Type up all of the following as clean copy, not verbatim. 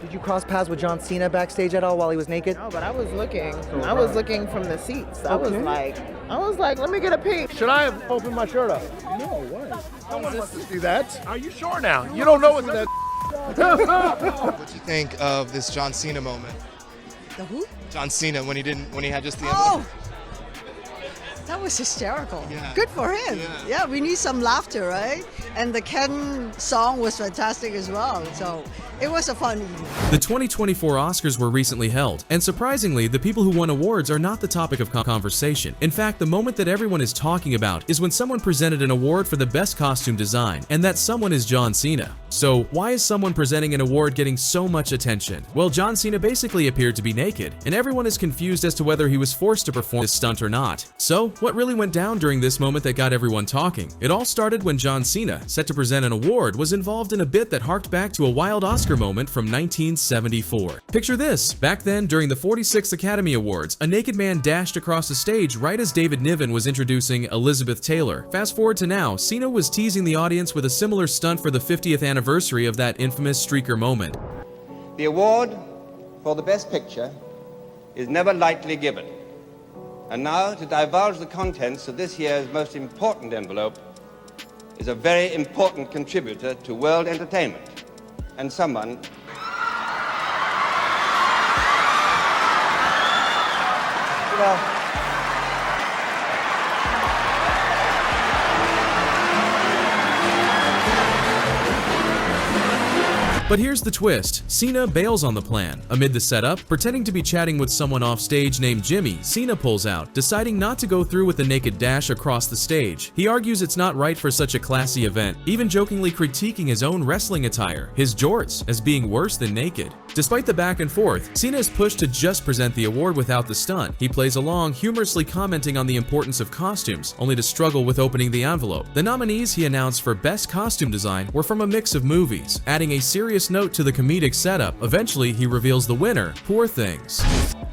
Did you cross paths with John Cena backstage at all while he was naked? No, but I was looking. I was looking from the seats. I was like, let me get a peek. Should I have opened my shirt up? No, why? No one wants to see that. Are you sure now? You don't know what's that. What do you think of this John Cena moment? The who? John Cena when he had just the envelope. Oh! That was hysterical. Yeah. Good for him. Yeah, we need some laughter, right? And the Ken song was fantastic as well. So it was a fun evening. The 2024 Oscars were recently held, and surprisingly, the people who won awards are not the topic of conversation. In fact, the moment that everyone is talking about is when someone presented an award for the best costume design, and that someone is John Cena. So why is someone presenting an award getting so much attention? Well, John Cena basically appeared to be naked, and everyone is confused as to whether he was forced to perform this stunt or not. So, what really went down during this moment that got everyone talking? It all started when John Cena, set to present an award, was involved in a bit that harked back to a wild Oscar moment from 1974. Picture this. Back then, during the 46th Academy Awards, a naked man dashed across the stage right as David Niven was introducing Elizabeth Taylor. Fast forward to now, Cena was teasing the audience with a similar stunt for the 50th anniversary of that infamous streaker moment. The award for the Best Picture is never lightly given. And now, to divulge the contents of this year's most important envelope is a very important contributor to world entertainment, and someone But here's the twist. Cena bails on the plan. Amid the setup, pretending to be chatting with someone off stage named Jimmy, Cena pulls out, deciding not to go through with the naked dash across the stage. He argues it's not right for such a classy event, even jokingly critiquing his own wrestling attire, his jorts, as being worse than naked. Despite the back and forth, Cena is pushed to just present the award without the stunt. He plays along, humorously commenting on the importance of costumes, only to struggle with opening the envelope. The nominees he announced for Best Costume Design were from a mix of movies, adding a serious note to the comedic setup. Eventually, he reveals the winner, Poor Things.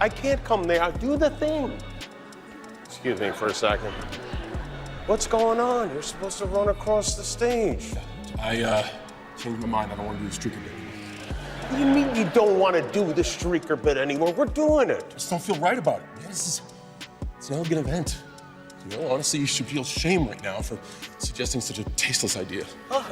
I can't come there. Do the thing. Excuse me for a second. What's going on? You're supposed to run across the stage. I changed my mind. I don't want to do the streaker bit anymore. What do you mean you don't want to do the streaker bit anymore? We're doing it. I just don't feel right about it. Man, it's an elegant event. You know, honestly, you should feel shame right now for suggesting such a tasteless idea.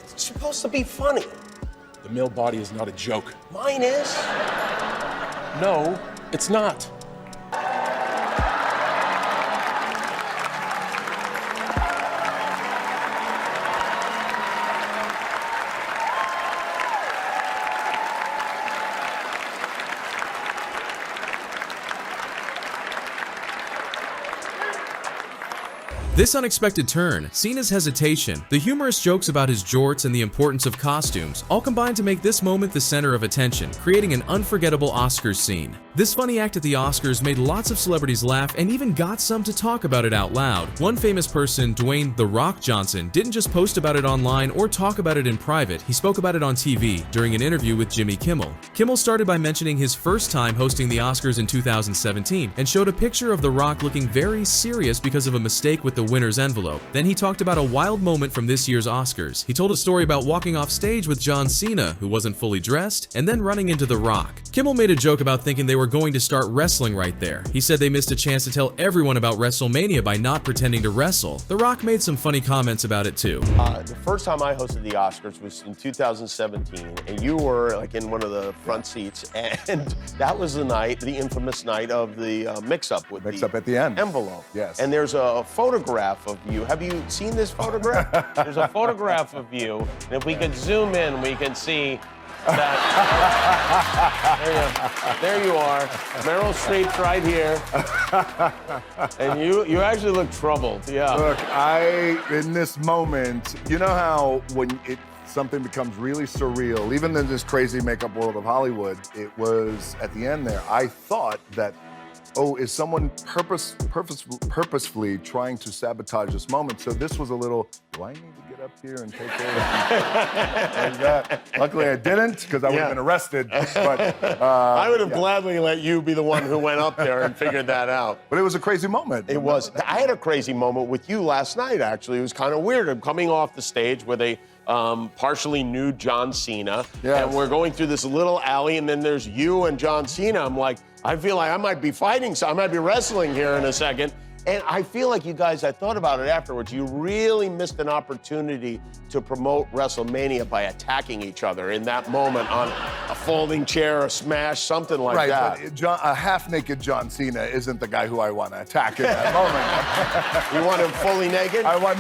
It's supposed to be funny. The male body is not a joke. Mine is. No, it's not. This unexpected turn, Cena's hesitation, the humorous jokes about his jorts and the importance of costumes, all combined to make this moment the center of attention, creating an unforgettable Oscars scene. This funny act at the Oscars made lots of celebrities laugh and even got some to talk about it out loud. One famous person, Dwayne "The Rock" Johnson, didn't just post about it online or talk about it in private, he spoke about it on TV during an interview with Jimmy Kimmel. Kimmel started by mentioning his first time hosting the Oscars in 2017 and showed a picture of The Rock looking very serious because of a mistake with the winner's envelope. Then he talked about a wild moment from this year's Oscars. He told a story about walking off stage with John Cena, who wasn't fully dressed, and then running into The Rock. Kimmel made a joke about thinking they were going to start wrestling right there. He said they missed a chance to tell everyone about WrestleMania by not pretending to wrestle. The Rock made some funny comments about it too. The first time I hosted the Oscars was in 2017, and you were like in one of the front seats, and that was the night, the infamous night of the mix-up with Mix-up at the end. envelope. Yes. And there's a photograph of you. Have you seen this photograph? There's a photograph of you, and if we could zoom in, we can see that. There you are. Meryl Streep's right here. And you actually look troubled, yeah. Look, in this moment, you know how when something becomes really surreal, even in this crazy makeup world of Hollywood, it was at the end there, I thought that, oh, is someone purposefully trying to sabotage this moment? So this was a little, do I need to get up here and take care of like that? Luckily I didn't, because I would have been arrested. But I would have gladly let you be the one who went up there and figured that out. But it was a crazy moment. It was. I had a crazy moment with you last night, actually. It was kind of weird. I'm coming off the stage with a partially nude John Cena. Yes. And we're going through this little alley, and then there's you and John Cena. I'm like, I feel like I might be fighting, so I might be wrestling here in a second. And I feel like you guys, I thought about it afterwards, you really missed an opportunity to promote WrestleMania by attacking each other in that moment on a folding chair, a smash, something like that. But a half-naked John Cena isn't the guy who I want to attack in that moment. You want him fully naked? I want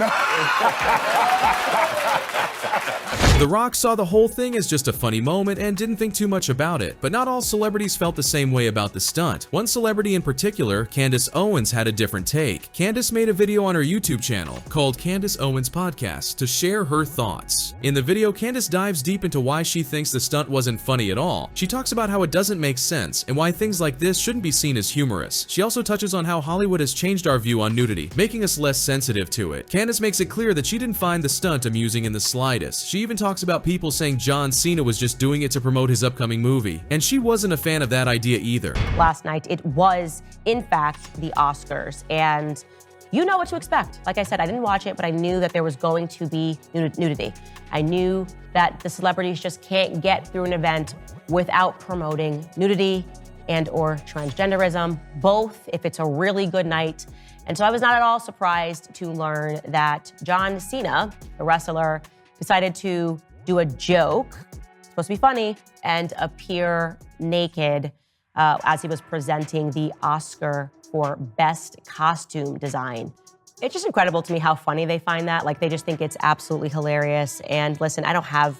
The Rock saw the whole thing as just a funny moment and didn't think too much about it, but not all celebrities felt the same way about the stunt. One celebrity in particular, Candace Owens, had a different take. Candace made a video on her YouTube channel called Candace Owens Podcast to share her thoughts. In the video, Candace dives deep into why she thinks the stunt wasn't funny at all. She talks about how it doesn't make sense and why things like this shouldn't be seen as humorous. She also touches on how Hollywood has changed our view on nudity, making us less sensitive to it. Candace makes it clear that she didn't find the stunt amusing in the slightest. She even talks about people saying John Cena was just doing it to promote his upcoming movie, and she wasn't a fan of that idea either. Last night, it was, in fact, the Oscars, and you know what to expect. Like I said, I didn't watch it, but I knew that there was going to be nudity. I knew that the celebrities just can't get through an event without promoting nudity and or transgenderism, both if it's a really good night. And so I was not at all surprised to learn that John Cena, the wrestler, decided to do a joke, supposed to be funny, and appear naked as he was presenting the Oscar for Best Costume Design. It's just incredible to me how funny they find that. Like, they just think it's absolutely hilarious. And listen, I don't have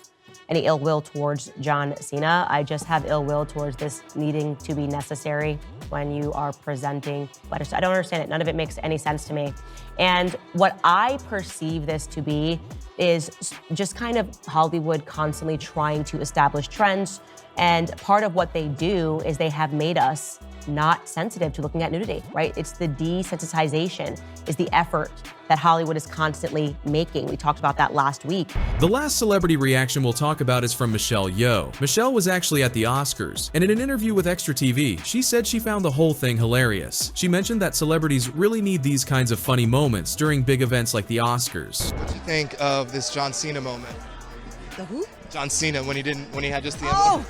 any ill will towards John Cena. I just have ill will towards this needing to be necessary when you are presenting letters. I don't understand it. None of it makes any sense to me. And what I perceive this to be is just kind of Hollywood constantly trying to establish trends. And part of what they do is they have made us not sensitive to looking at nudity, right? It's the desensitization, is the effort that Hollywood is constantly making. We talked about that last week. The last celebrity reaction we'll talk about is from Michelle Yeoh. Michelle was actually at the Oscars, and in an interview with Extra TV, she said she found the whole thing hilarious. She mentioned that celebrities really need these kinds of funny moments during big events like the Oscars. What do you think of this John Cena moment? The who? John Cena when he had just the Oh!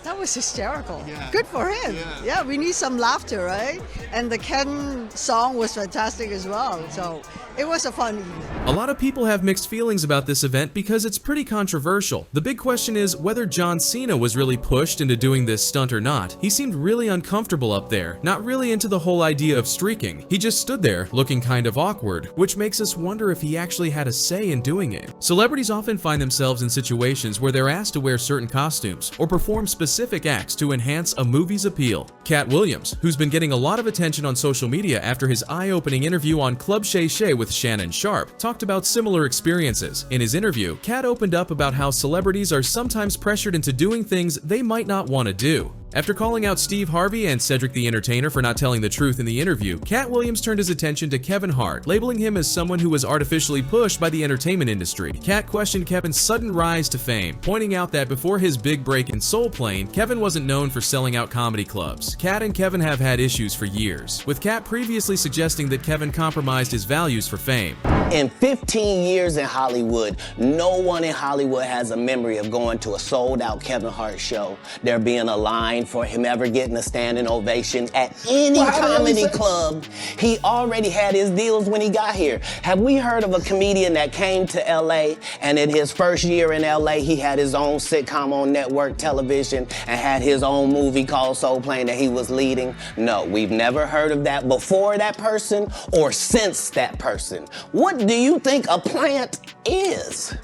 That was hysterical. Yeah. Good for him. Yeah. We need some laughter, right? And the Ken song was fantastic as well. So it was a fun evening. A lot of people have mixed feelings about this event because it's pretty controversial. The big question is whether John Cena was really pushed into doing this stunt or not. He seemed really uncomfortable up there, not really into the whole idea of streaking. He just stood there looking kind of awkward, which makes us wonder if he actually had a say in doing it. Celebrities often find themselves in situations where they're asked to wear certain costumes or perform specific acts to enhance a movie's appeal. Cat Williams, who's been getting a lot of attention on social media after his eye-opening interview on Club Shay Shay with Shannon Sharpe, talked about similar experiences. In his interview, Cat opened up about how celebrities are sometimes pressured into doing things they might not want to do. After calling out Steve Harvey and Cedric the Entertainer for not telling the truth in the interview, Cat Williams turned his attention to Kevin Hart, labeling him as someone who was artificially pushed by the entertainment industry. Cat questioned Kevin's sudden rise to fame, pointing out that before his big break in Soul Plane, Kevin wasn't known for selling out comedy clubs. Cat and Kevin have had issues for years, with Cat previously suggesting that Kevin compromised his values for fame. In 15 years in Hollywood, no one in Hollywood has a memory of going to a sold-out Kevin Hart show, there being a line for him ever getting a standing ovation at any comedy club. He already had his deals when he got here. Have we heard of a comedian that came to LA and in his first year in LA, he had his own sitcom on network television and had his own movie called Soul Plane that he was leading? No, we've never heard of that before that person or since that person. What do you think a plant is?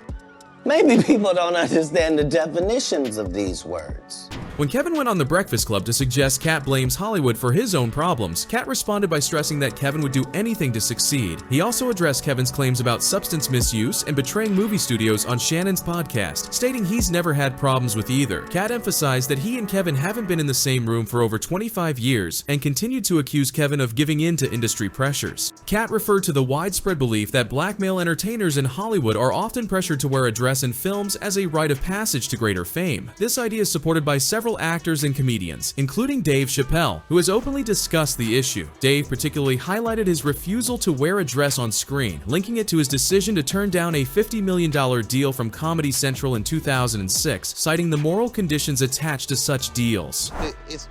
Maybe people don't understand the definitions of these words. When Kevin went on The Breakfast Club to suggest Cat blames Hollywood for his own problems, Cat responded by stressing that Kevin would do anything to succeed. He also addressed Kevin's claims about substance misuse and betraying movie studios on Shannon's podcast, stating he's never had problems with either. Cat emphasized that he and Kevin haven't been in the same room for over 25 years and continued to accuse Kevin of giving in to industry pressures. Cat referred to the widespread belief that black male entertainers in Hollywood are often pressured to wear a dress dress in films as a rite of passage to greater fame. This idea is supported by several actors and comedians, including Dave Chappelle, who has openly discussed the issue. Dave particularly highlighted his refusal to wear a dress on screen, linking it to his decision to turn down a $50 million deal from Comedy Central in 2006, citing the moral conditions attached to such deals. It's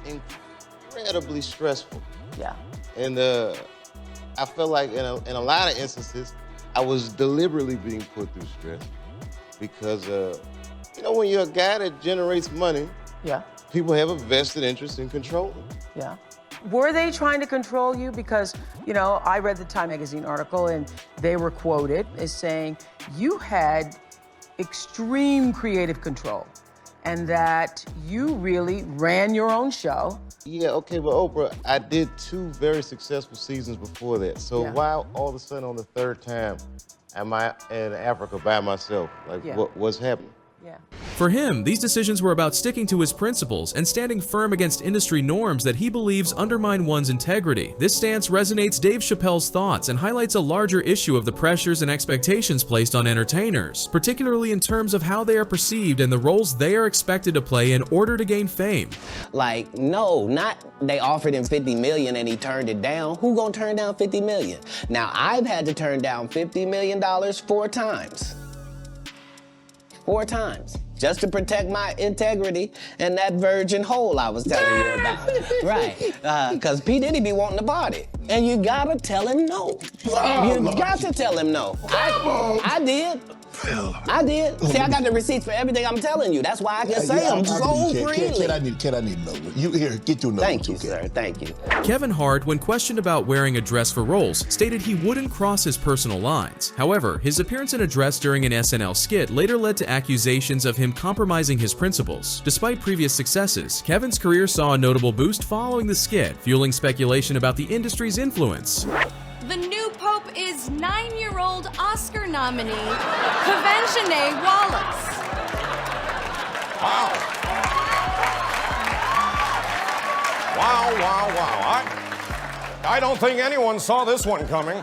incredibly stressful. Yeah. And I feel like in a lot of instances, I was deliberately being put through stress because, you know, when you're a guy that generates money, Yeah. people have a vested interest in controlling. Yeah. Were they trying to control you? Because, you know, I read the Time magazine article and they were quoted as saying you had extreme creative control and that you really ran your own show. Yeah, okay, but Oprah, I did 2 very successful seasons before that. So Yeah. why all of a sudden on the 3rd time am I in Africa by myself? Like, Yeah. what's happening? Yeah. For him, these decisions were about sticking to his principles and standing firm against industry norms that he believes undermine one's integrity. This stance resonates Dave Chappelle's thoughts and highlights a larger issue of the pressures and expectations placed on entertainers, particularly in terms of how they are perceived and the roles they are expected to play in order to gain fame. Like, no, not they offered him $50 million and he turned it down. Who gonna turn down $50 million? Now, I've had to turn down $50 million 4 times. 4 times, just to protect my integrity and that virgin hole I was telling you about. Right, because P. Diddy be wanting to party. And you gotta tell him no. You got to tell him no. I did. I did. See, I got the receipts for everything I'm telling you. That's why I can say them so freely. Kid, I need to know. You here, get your number. Thank you, sir. Thank you. Kevin Hart, when questioned about wearing a dress for roles, stated he wouldn't cross his personal lines. However, his appearance in a dress during an SNL skit later led to accusations of him compromising his principles. Despite previous successes, Kevin's career saw a notable boost following the skit, fueling speculation about the industry's influence. The new pope is 9-year-old Oscar nominee, Kevin Wallace. Wow. Wow. I don't think anyone saw this one coming.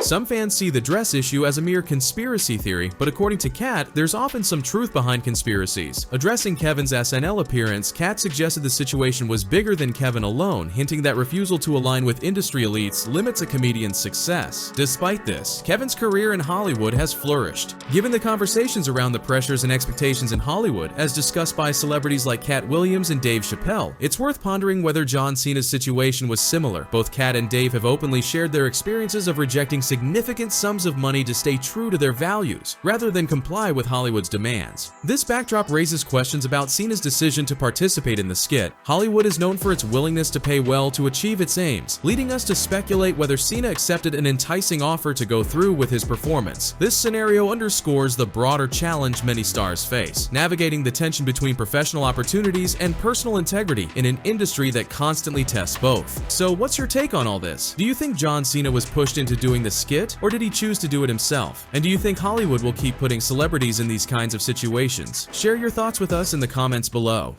Some fans see the dress issue as a mere conspiracy theory, but according to Kat, there's often some truth behind conspiracies. Addressing Kevin's SNL appearance, Kat suggested the situation was bigger than Kevin alone, hinting that refusal to align with industry elites limits a comedian's success. Despite this, Kevin's career in Hollywood has flourished. Given the conversations around the pressures and expectations in Hollywood, as discussed by celebrities like Kat Williams and Dave Chappelle, it's worth pondering whether John Cena's situation was similar. Both Kat and Dave have openly shared their experiences of rejecting significant sums of money to stay true to their values, rather than comply with Hollywood's demands. This backdrop raises questions about Cena's decision to participate in the skit. Hollywood is known for its willingness to pay well to achieve its aims, leading us to speculate whether Cena accepted an enticing offer to go through with his performance. This scenario underscores the broader challenge many stars face, navigating the tension between professional opportunities and personal integrity in an industry that constantly tests both. So what's your take on all this? Do you think John Cena was pushed into doing the skit, or did he choose to do it himself? And do you think Hollywood will keep putting celebrities in these kinds of situations? Share your thoughts with us in the comments below.